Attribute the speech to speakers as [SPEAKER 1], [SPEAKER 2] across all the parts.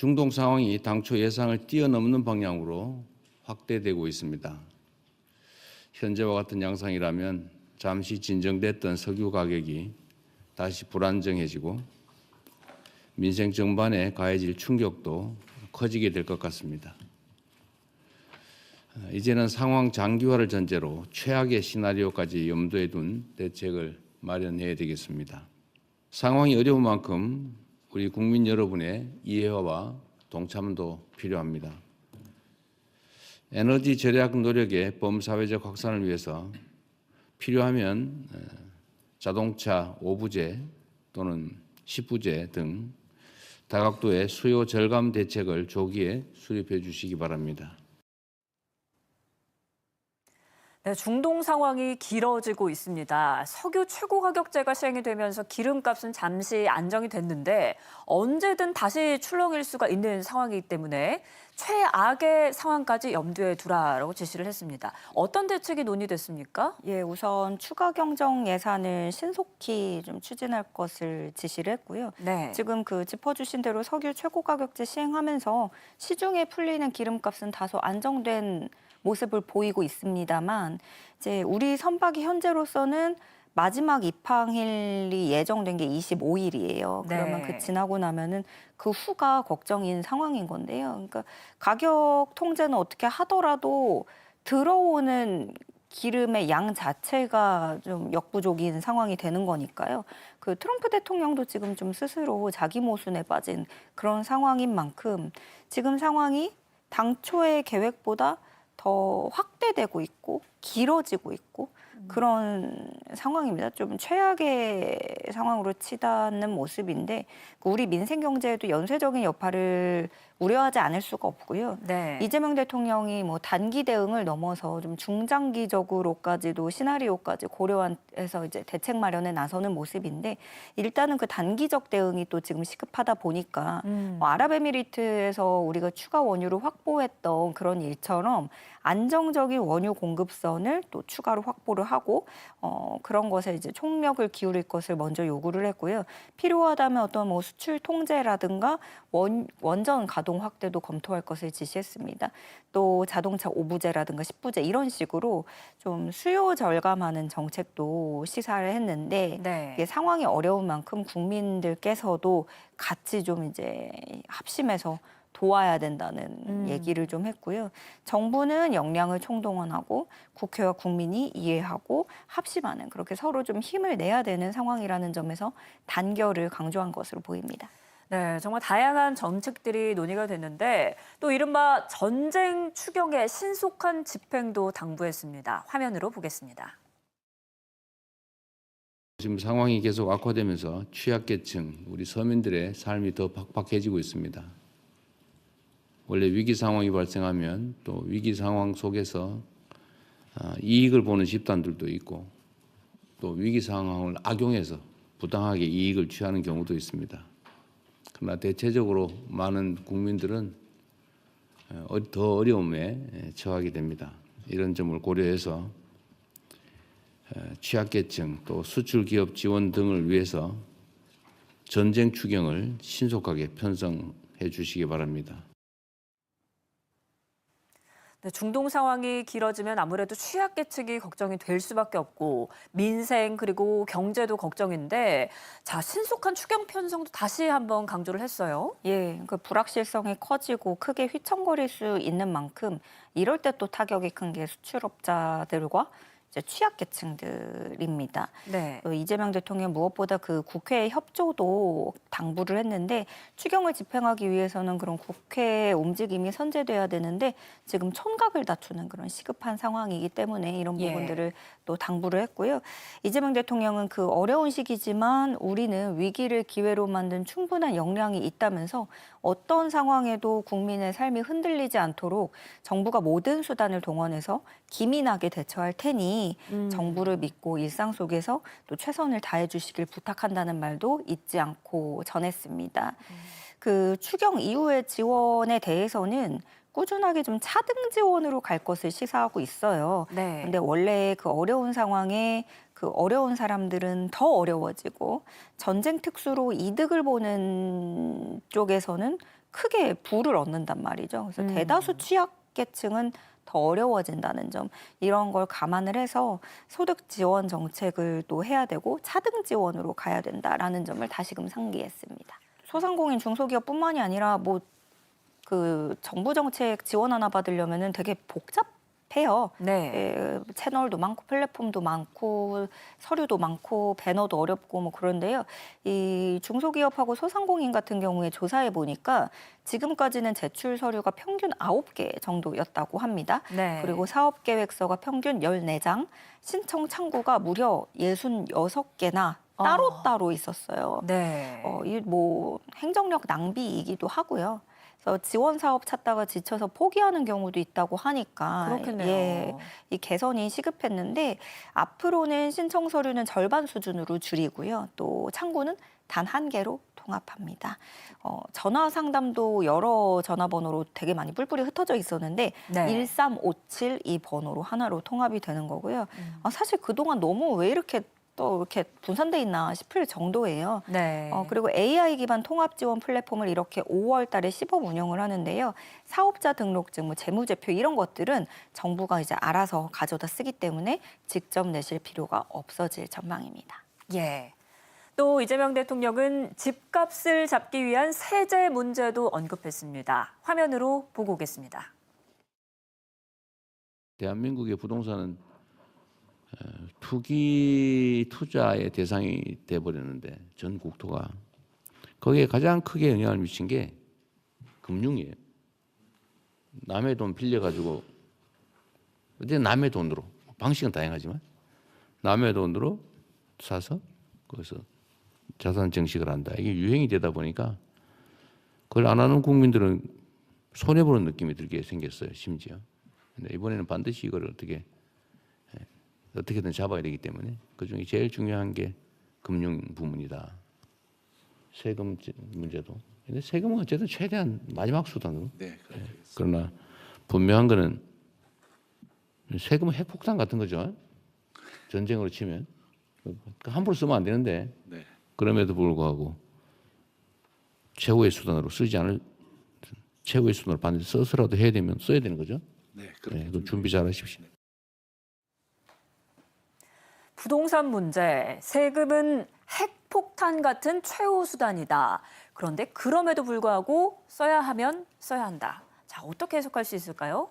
[SPEAKER 1] 중동 상황이 당초 예상을 뛰어넘는 방향으로 확대되고 있습니다. 현재와 같은 양상이라면 잠시 진정됐던 석유 가격이 다시 불안정해지고 민생 전반에 가해질 충격도 커지게 될 것 같습니다. 이제는 상황 장기화를 전제로 최악의 시나리오까지 염두에 둔 대책을 마련해야 되겠습니다. 상황이 어려운 만큼 우리 국민 여러분의 이해와 동참도 필요합니다. 에너지 절약 노력의 범사회적 확산을 위해서 필요하면 자동차 5부제 또는 10부제 등 다각도의 수요 절감 대책을 조기에 수립해 주시기 바랍니다.
[SPEAKER 2] 네, 중동 상황이 길어지고 있습니다. 석유 최고 가격제가 시행이 되면서 기름값은 잠시 안정이 됐는데 언제든 다시 출렁일 수가 있는 상황이기 때문에 최악의 상황까지 염두에 두라라고 지시를 했습니다. 어떤 대책이 논의됐습니까?
[SPEAKER 3] 예, 우선 추가 경정 예산을 신속히 좀 추진할 것을 지시를 했고요.
[SPEAKER 2] 네.
[SPEAKER 3] 지금 그 짚어주신 대로 석유 최고 가격제 시행하면서 시중에 풀리는 기름값은 다소 안정된 모습을 보이고 있습니다만 이제 우리 선박이 현재로서는 마지막 입항일이 예정된 게 25일이에요. 그러면
[SPEAKER 2] 네.
[SPEAKER 3] 지나고 나면은 그 후가 걱정인 상황인 건데요. 그러니까 가격 통제는 어떻게 하더라도 들어오는 기름의 양 자체가 좀 역부족인 상황이 되는 거니까요. 그 트럼프 대통령도 지금 좀 스스로 자기 모순에 빠진 그런 상황인 만큼 지금 상황이 당초의 계획보다 더 확대되고 있고 길어지고 있고 그런 상황입니다. 좀 최악의 상황으로 치닫는 모습인데 우리 민생 경제에도 연쇄적인 여파를 우려하지 않을 수가 없고요.
[SPEAKER 2] 네.
[SPEAKER 3] 이재명 대통령이 뭐 단기 대응을 넘어서 좀 중장기적으로까지도 시나리오까지 고려해서 이제 대책 마련에 나서는 모습인데 일단은 그 단기적 대응이 또 지금 시급하다 보니까 뭐 아랍에미리트에서 우리가 추가 원유를 확보했던 그런 일처럼 안정적인 원유 공급선을 또 추가로 확보를 하고 그런 것에 이제 총력을 기울일 것을 먼저 요구를 했고요. 필요하다면 어떤 뭐 수출 통제라든가 원전 가동 확대도 검토할 것을 지시했습니다. 또 자동차 5부제라든가 10부제 이런 식으로 좀 수요 절감하는 정책도 시사를 했는데
[SPEAKER 2] 네.
[SPEAKER 3] 이게 상황이 어려운 만큼 국민들께서도 같이 좀 이제 합심해서 도와야 된다는 얘기를 좀 했고요. 정부는 역량을 총동원하고 국회와 국민이 이해하고 합심하는 그렇게 서로 좀 힘을 내야 되는 상황이라는 점에서 단결을 강조한 것으로 보입니다.
[SPEAKER 2] 네, 정말 다양한 정책들이 논의가 됐는데 또 이른바 전쟁 추경의 신속한 집행도 당부했습니다. 화면으로 보겠습니다.
[SPEAKER 1] 지금 상황이 계속 악화되면서 취약계층, 우리 서민들의 삶이 더 팍팍해지고 있습니다. 원래 위기 상황이 발생하면 또 위기 상황 속에서 이익을 보는 집단들도 있고 또 위기 상황을 악용해서 부당하게 이익을 취하는 경우도 있습니다. 그러나 대체적으로 많은 국민들은 더 어려움에 처하게 됩니다. 이런 점을 고려해서 취약계층 또 수출기업 지원 등을 위해서 전쟁 추경을 신속하게 편성해 주시기 바랍니다.
[SPEAKER 2] 네, 중동 상황이 길어지면 아무래도 취약계층이 걱정이 될 수밖에 없고 민생 그리고 경제도 걱정인데 자 신속한 추경 편성도 다시 한번 강조를 했어요.
[SPEAKER 3] 예, 그 불확실성이 커지고 크게 휘청거릴 수 있는 만큼 이럴 때 또 타격이 큰 게 수출업자들과 이제 취약계층들입니다.
[SPEAKER 2] 네.
[SPEAKER 3] 이재명 대통령 무엇보다 그 국회 협조도 당부를 했는데 추경을 집행하기 위해서는 그런 국회 움직임이 선제돼야 되는데 지금 촌각을 다투는 그런 시급한 상황이기 때문에 이런 부분들을 또 당부를 했고요. 이재명 대통령은 그 어려운 시기지만 우리는 위기를 기회로 만든 충분한 역량이 있다면서 어떤 상황에도 국민의 삶이 흔들리지 않도록 정부가 모든 수단을 동원해서 기민하게 대처할 테니 정부를 믿고 일상 속에서 또 최선을 다해 주시길 부탁한다는 말도 잊지 않고 전했습니다. 그 추경 이후의 지원에 대해서는 꾸준하게 좀 차등 지원으로 갈 것을 시사하고 있어요.
[SPEAKER 2] 네.
[SPEAKER 3] 근데 원래 그 어려운 상황에 그 어려운 사람들은 더 어려워지고 전쟁 특수로 이득을 보는 쪽에서는 크게 부를 얻는단 말이죠. 그래서 대다수 취약계층은 더 어려워진다는 점, 이런 걸 감안을 해서 소득 지원 정책을 또 해야 되고 차등 지원으로 가야 된다라는 점을 다시금 상기했습니다. 소상공인 중소기업뿐만이 아니라 뭐 그 정부 정책 지원 하나 받으려면은 되게 복잡해요.
[SPEAKER 2] 네.
[SPEAKER 3] 채널도 많고 플랫폼도 많고 서류도 많고 배너도 어렵고 뭐 그런데요. 이 중소기업하고 소상공인 같은 경우에 조사해 보니까 지금까지는 제출 서류가 평균 9개 정도였다고 합니다.
[SPEAKER 2] 네.
[SPEAKER 3] 그리고 사업 계획서가 평균 14장, 신청 창구가 무려 66개나 따로따로 있었어요.
[SPEAKER 2] 네.
[SPEAKER 3] 이 뭐 행정력 낭비이기도 하고요. 그래서 지원 사업 찾다가 지쳐서 포기하는 경우도 있다고 하니까
[SPEAKER 2] 그렇겠네요.
[SPEAKER 3] 이 개선이 시급했는데 앞으로는 신청 서류는 절반 수준으로 줄이고요. 또 창구는 단 1개로 통합합니다. 전화 상담도 여러 전화번호로 되게 많이 뿔뿔이 흩어져 있었는데
[SPEAKER 2] 네.
[SPEAKER 3] 1357 이 번호로 하나로 통합이 되는 거고요. 사실 그동안 너무 왜 이렇게 또 이렇게 분산돼 있나 싶을 정도예요.
[SPEAKER 2] 네.
[SPEAKER 3] 그리고 AI 기반 통합 지원 플랫폼을 이렇게 5월 달에 시범 운영을 하는데요. 사업자 등록증, 뭐 재무제표 이런 것들은 정부가 이제 알아서 가져다 쓰기 때문에 직접 내실 필요가 없어질 전망입니다.
[SPEAKER 2] 예. 또 이재명 대통령은 집값을 잡기 위한 세제 문제도 언급했습니다. 화면으로 보고 오겠습니다.
[SPEAKER 1] 대한민국의 부동산은 투기 투자의 대상이 돼버렸는데 전 국토가 거기에 가장 크게 영향을 미친 게 금융이에요. 남의 돈 빌려가지고 어제 남의 돈으로 방식은 다양하지만 남의 돈으로 사서 거기서 자산 증식을 한다. 이게 유행이 되다 보니까 그걸 안 하는 국민들은 손해 보는 느낌이 들게 생겼어요. 심지어. 근데 이번에는 반드시 이걸 어떻게든 잡아야 되기 때문에 그중에 제일 중요한 게 금융 부문이다. 세금 문제도. 근데 세금은 어쨌든 최대한 마지막 수단으로.
[SPEAKER 4] 네,
[SPEAKER 1] 그러나 분명한 거는 세금은 핵폭탄 같은 거죠. 전쟁으로 치면 함부로 쓰면 안 되는데
[SPEAKER 4] 네.
[SPEAKER 1] 그럼에도 불구하고 최후의 수단으로 쓰지 않을 최후의 수단으로 반드시 써서라도 해야 되면 써야 되는 거죠.
[SPEAKER 4] 네,
[SPEAKER 1] 그 준비 잘 하십시오.
[SPEAKER 2] 부동산 문제, 세금은 핵폭탄 같은 최후 수단이다. 그런데 그럼에도 불구하고 써야 하면 써야 한다. 자, 어떻게 해석할 수 있을까요?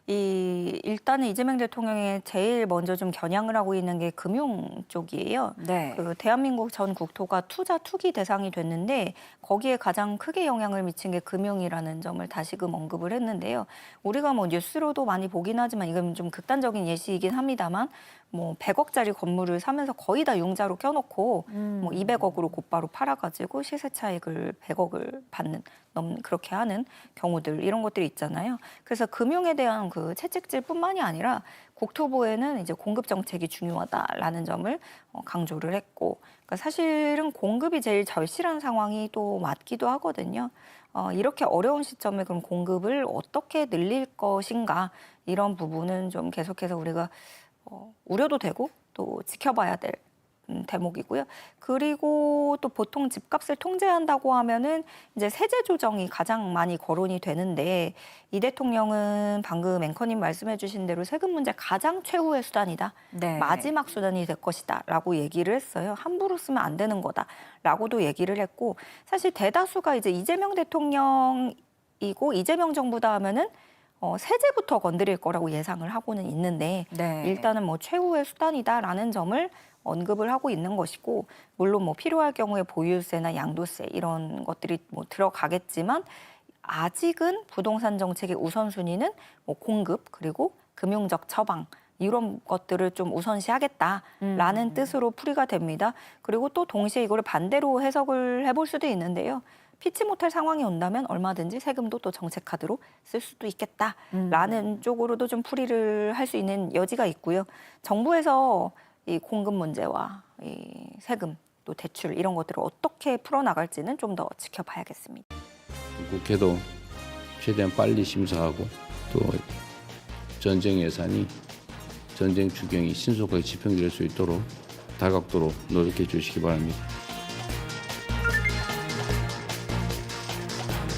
[SPEAKER 3] 일단은 이재명 대통령이 제일 먼저 좀 겨냥을 하고 있는 게 금융 쪽이에요.
[SPEAKER 2] 네.
[SPEAKER 3] 그 대한민국 전 국토가 투자 투기 대상이 됐는데 거기에 가장 크게 영향을 미친 게 금융이라는 점을 다시금 언급을 했는데요. 우리가 뭐 뉴스로도 많이 보긴 하지만 이건 좀 극단적인 예시이긴 합니다만 뭐 100억짜리 건물을 사면서 거의 다 융자로 껴놓고 뭐 200억으로 곧바로 팔아가지고 시세 차익을 100억을 받는 그렇게 하는 경우들 이런 것들이 있잖아요. 그래서 금융에 대한 그 채찍질뿐만이 아니라 국토부에는 이제 공급 정책이 중요하다라는 점을 강조를 했고, 그러니까 사실은 공급이 제일 절실한 상황이 또 맞기도 하거든요. 이렇게 어려운 시점에 그럼 공급을 어떻게 늘릴 것인가 이런 부분은 좀 계속해서 우리가 우려도 되고 또 지켜봐야 될 대목이고요. 그리고 또 보통 집값을 통제한다고 하면은 이제 세제 조정이 가장 많이 거론이 되는데 이 대통령은 방금 앵커님 말씀해주신 대로 세금 문제 가장 최후의 수단이다.
[SPEAKER 2] 네.
[SPEAKER 3] 마지막 수단이 될 것이다라고 얘기를 했어요. 함부로 쓰면 안 되는 거다라고도 얘기를 했고 사실 대다수가 이제 이재명 대통령이고 이재명 정부다 하면은 세제부터 건드릴 거라고 예상을 하고는 있는데
[SPEAKER 2] 네.
[SPEAKER 3] 일단은 뭐 최후의 수단이다라는 점을 언급을 하고 있는 것이고 물론 뭐 필요할 경우에 보유세나 양도세 이런 것들이 뭐 들어가겠지만 아직은 부동산 정책의 우선순위는 뭐 공급 그리고 금융적 처방 이런 것들을 좀 우선시하겠다라는 뜻으로 풀이가 됩니다. 그리고 또 동시에 이거를 반대로 해석을 해볼 수도 있는데요. 피치 못할 상황이 온다면 얼마든지 세금도 또 정책 카드로 쓸 수도 있겠다라는 쪽으로도 좀 풀이를 할 수 있는 여지가 있고요. 정부에서 이 공급 문제와 이 세금 또 대출 이런 것들을 어떻게 풀어나갈지는 좀 더 지켜봐야겠습니다.
[SPEAKER 1] 국회도 최대한 빨리 심사하고 또 전쟁 예산이 전쟁 추경이 신속하게 집행될 수 있도록 다각도로 노력해 주시기 바랍니다.